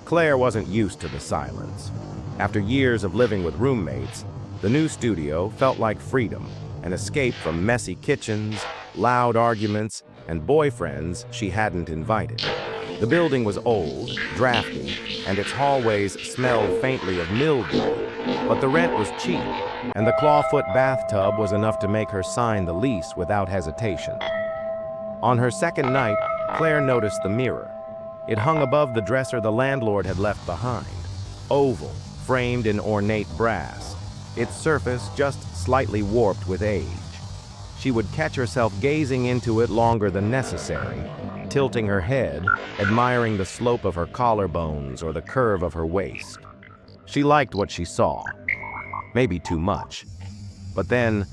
Claire wasn't used to the silence. After years of living with roommates, the new studio felt like freedom, an escape from messy kitchens, loud arguments, and boyfriends she hadn't invited. The building was old, drafty, and its hallways smelled faintly of mildew, but the rent was cheap, and the clawfoot bathtub was enough to make her sign the lease without hesitation. On her second night, Claire noticed the mirror. It hung above the dresser the landlord had left behind, oval, framed in ornate brass, its surface just slightly warped with age. She would catch herself gazing into it longer than necessary, tilting her head, admiring the slope of her collarbones or the curve of her waist. She liked what she saw, maybe too much. But then,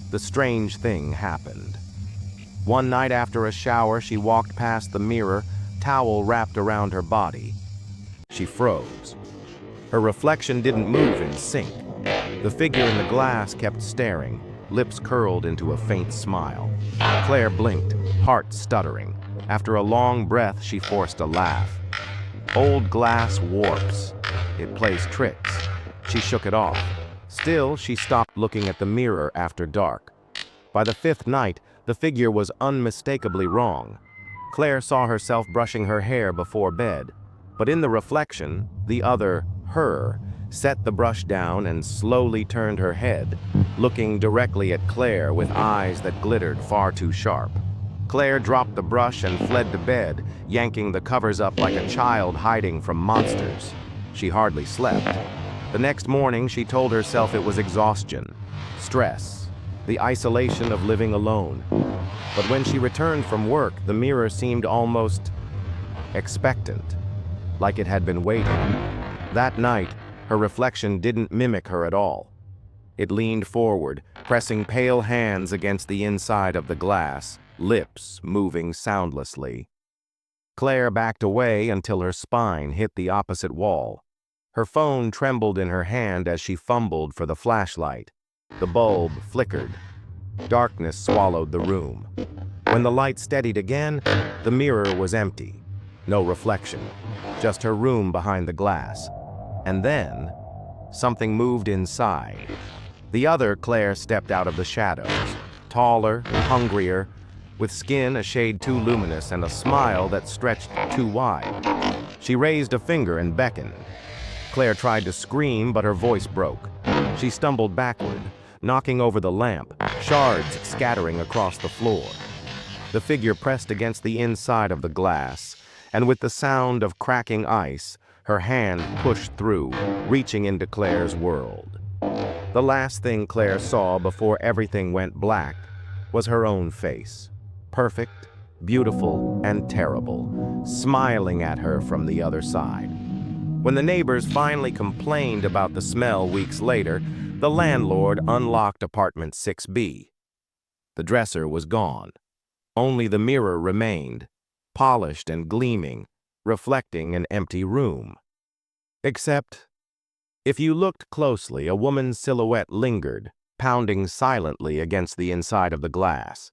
the strange thing happened. One night after a shower, she walked past the mirror, towel wrapped around her body. She froze. Her reflection didn't move in sync. The figure in the glass kept staring, lips curled into a faint smile. Claire blinked, heart stuttering. After a long breath, she forced a laugh. Old glass warps. It plays tricks. She shook it off. Still, she stopped looking at the mirror after dark. By the fifth night, the figure was unmistakably wrong. Claire saw herself brushing her hair before bed, but in the reflection, the other, her, set the brush down and slowly turned her head, looking directly at Claire with eyes that glittered far too sharp. Claire dropped the brush and fled to bed, yanking the covers up like a child hiding from monsters. She hardly slept. The next morning, she told herself it was exhaustion, stress, the isolation of living alone. But when she returned from work, the mirror seemed almost expectant, like it had been waiting. That night, her reflection didn't mimic her at all. It leaned forward, pressing pale hands against the inside of the glass, lips moving soundlessly. Claire backed away until her spine hit the opposite wall. Her phone trembled in her hand as she fumbled for the flashlight. The bulb flickered. Darkness swallowed the room. When the light steadied again, the mirror was empty. No reflection, just her room behind the glass. And then, something moved inside. The other Claire stepped out of the shadows, taller, hungrier, with skin a shade too luminous and a smile that stretched too wide. She raised a finger and beckoned. Claire tried to scream, but her voice broke. She stumbled backward, knocking over the lamp, shards scattering across the floor. The figure pressed against the inside of the glass, and with the sound of cracking ice, her hand pushed through, reaching into Claire's world. The last thing Claire saw before everything went black was her own face, perfect, beautiful, and terrible, smiling at her from the other side. When the neighbors finally complained about the smell weeks later, the landlord unlocked apartment 6B. The dresser was gone. Only the mirror remained, polished and gleaming, reflecting an empty room. Except, if you looked closely, a woman's silhouette lingered, pounding silently against the inside of the glass.